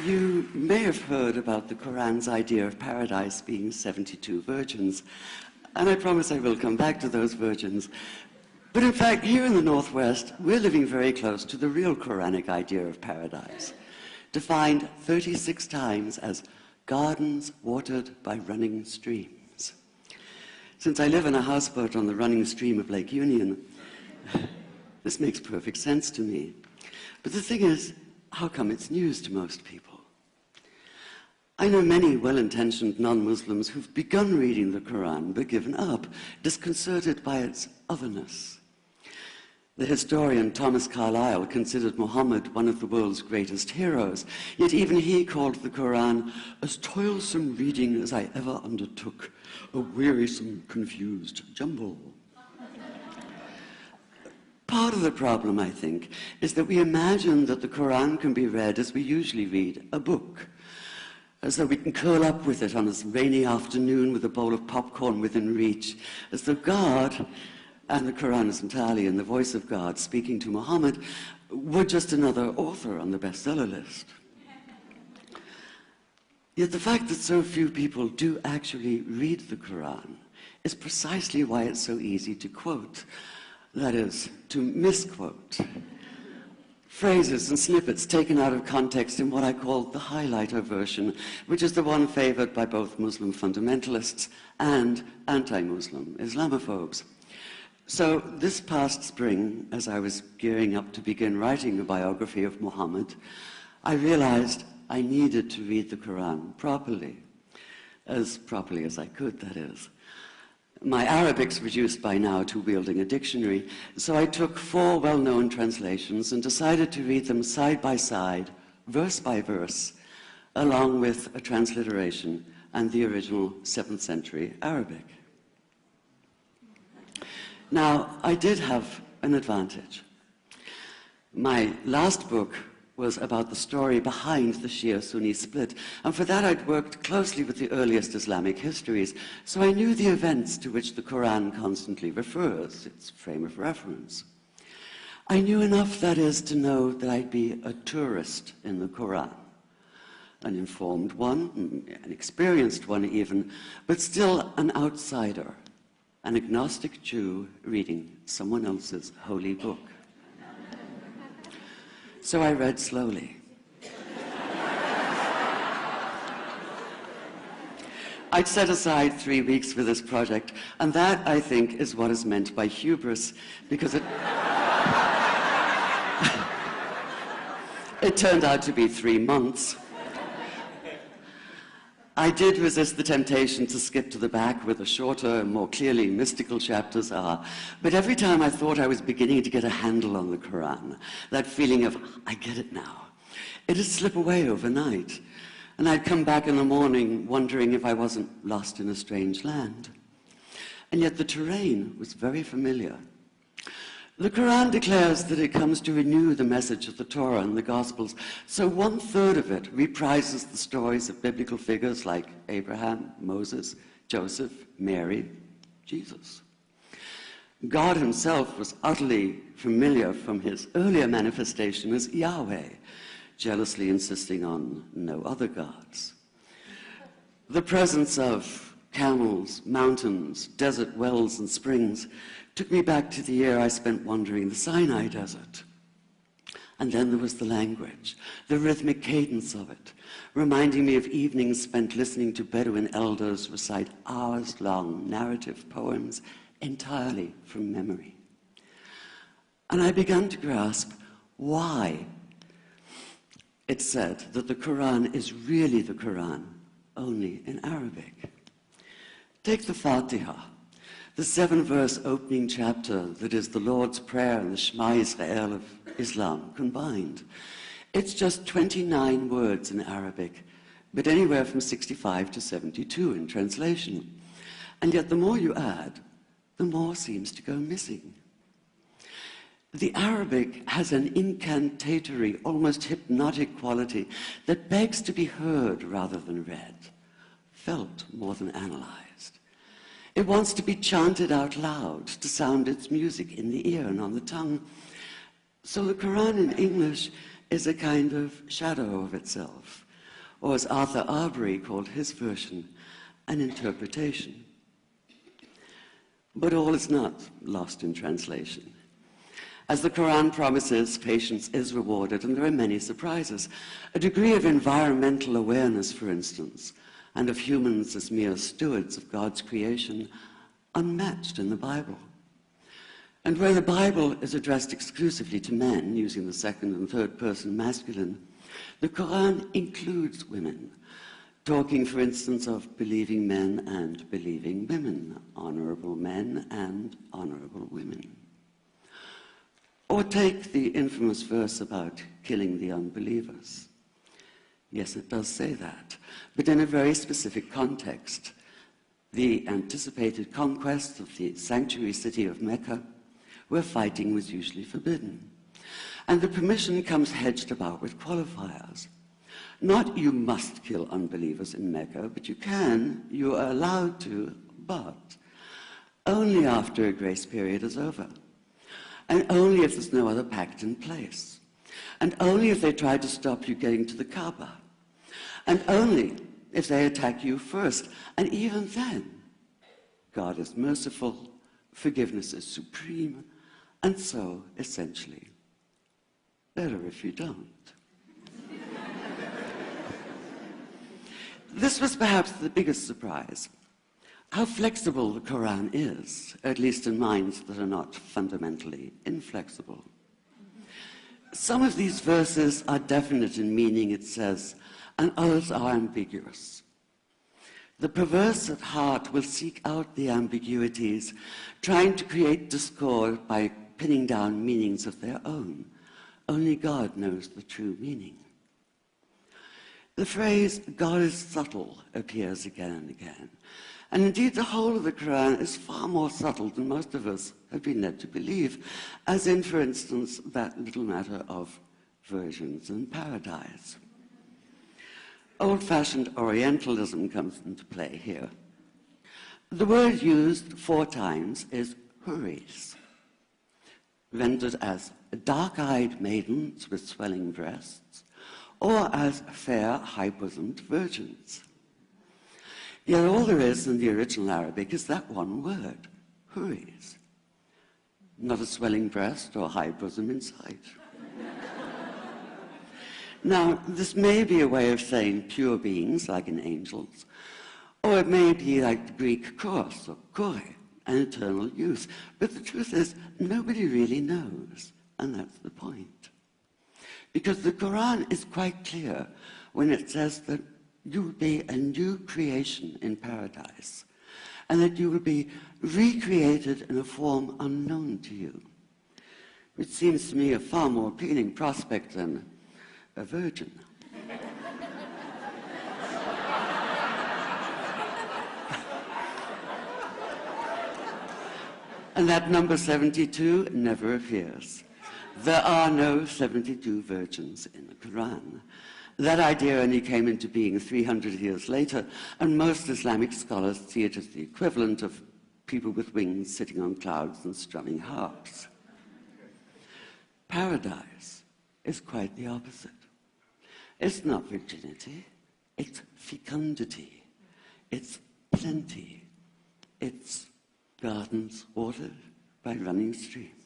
You may have heard about the Quran's idea of paradise being 72 virgins, and I promise I will come back to those virgins. But in fact, here in the Northwest, we're living very close to the real Quranic idea of paradise, defined 36 times as gardens watered by running streams. Since I live in a houseboat on the running stream of Lake Union, this makes perfect sense to me. But the thing is, how come it's news to most people? I know many well-intentioned non-Muslims who've begun reading the Quran but given up, disconcerted by its otherness. The historian Thomas Carlyle considered Muhammad one of the world's greatest heroes, yet even he called the Quran as toilsome reading as I ever undertook, a wearisome, confused jumble. Part of the problem, I think, is that we imagine that the Quran can be read as we usually read a book, as though we can curl up with it on a rainy afternoon with a bowl of popcorn within reach, as though God, and the Quran is entirely in the voice of God speaking to Muhammad, were just another author on the bestseller list. Yet the fact that so few people do actually read the Quran is precisely why it's so easy to quote. That is, to misquote. Phrases and snippets taken out of context in what I call the highlighter version, which is the one favored by both Muslim fundamentalists and anti-Muslim Islamophobes. So this past spring, as I was gearing up to begin writing a biography of Muhammad, I realized I needed to read the Quran properly as I could, that is. My Arabic's reduced by now to wielding a dictionary, so I took 4 well-known translations and decided to read them side by side, verse by verse, along with a transliteration and the original 7th century Arabic. Now, I did have an advantage. My last book was about the story behind the Shia-Sunni split, and for that I'd worked closely with the earliest Islamic histories, so I knew the events to which the Quran constantly refers, its frame of reference. I knew enough, that is, to know that I'd be a tourist in the Quran, an informed one, an experienced one even, but still an outsider, an agnostic Jew reading someone else's holy book. So I read slowly. I'd set aside 3 weeks for this project, and that, I think, is what is meant by hubris, because it turned out to be 3 months. I did resist the temptation to skip to the back where the shorter and more clearly mystical chapters are, but every time I thought I was beginning to get a handle on the Quran, that feeling of, I get it now, it'd slip away overnight, and I'd come back in the morning wondering if I wasn't lost in a strange land. And yet the terrain was very familiar. The Quran declares that it comes to renew the message of the Torah and the Gospels, so 1/3 of it reprises the stories of biblical figures like Abraham, Moses, Joseph, Mary, Jesus. God himself was utterly familiar from his earlier manifestation as Yahweh, jealously insisting on no other gods. The presence of camels, mountains, desert wells and springs took me back to the year I spent wandering the Sinai desert. And then there was the language, the rhythmic cadence of it, reminding me of evenings spent listening to Bedouin elders recite hours-long narrative poems entirely from memory. And I began to grasp why it said that the Quran is really the Quran, only in Arabic. Take the Fatiha, the 7-verse opening chapter that is the Lord's Prayer and the Shema Israel of Islam combined. It's just 29 words in Arabic, but anywhere from 65 to 72 in translation. And yet the more you add, the more seems to go missing. The Arabic has an incantatory, almost hypnotic quality that begs to be heard rather than read, felt more than analyzed. It wants to be chanted out loud, to sound its music in the ear and on the tongue. So the Quran in English is a kind of shadow of itself, or as Arthur Arbery called his version, an interpretation. But all is not lost in translation. As the Quran promises, patience is rewarded, and there are many surprises. A degree of environmental awareness, for instance, and of humans as mere stewards of God's creation, unmatched in the Bible. And where the Bible is addressed exclusively to men, using the second and third person masculine, the Quran includes women, talking, for instance, of believing men and believing women, honorable men and honorable women. Or take the infamous verse about killing the unbelievers. Yes, it does say that, but in a very specific context. The anticipated conquest of the sanctuary city of Mecca, where fighting was usually forbidden. And the permission comes hedged about with qualifiers. Not you must kill unbelievers in Mecca, but you are allowed to, but only after a grace period is over. And only if there's no other pact in place. And only if they try to stop you getting to the Kaaba. And only if they attack you first. And even then, God is merciful, forgiveness is supreme, and so, essentially, better if you don't. This was perhaps the biggest surprise. How flexible the Quran is, at least in minds that are not fundamentally inflexible. Some of these verses are definite in meaning, it says, and others are ambiguous. The perverse at heart will seek out the ambiguities, trying to create discord by pinning down meanings of their own. Only God knows the true meaning. The phrase, God is subtle, appears again and again. And indeed, the whole of the Quran is far more subtle than most of us have been led to believe, as in, for instance, that little matter of virgins and paradise. Old-fashioned Orientalism comes into play here. The word used 4 times is huris, rendered as dark-eyed maidens with swelling breasts, or as fair, high-bosomed virgins. Yet all there is in the original Arabic is that one word, huris. Not a swelling breast or high bosom in sight. Now, this may be a way of saying pure beings, like in angels, or it may be like the Greek kos, or kore, an eternal youth. But the truth is, nobody really knows, and that's the point. Because the Quran is quite clear when it says that you will be a new creation in paradise, and that you will be recreated in a form unknown to you, which seems to me a far more appealing prospect than a virgin. And that number 72 never appears. There are no 72 virgins in the Quran. That idea only came into being 300 years later, and most Islamic scholars see it as the equivalent of people with wings sitting on clouds and strumming harps. Paradise is quite the opposite. It's not virginity, it's fecundity, it's plenty, it's gardens watered by running streams.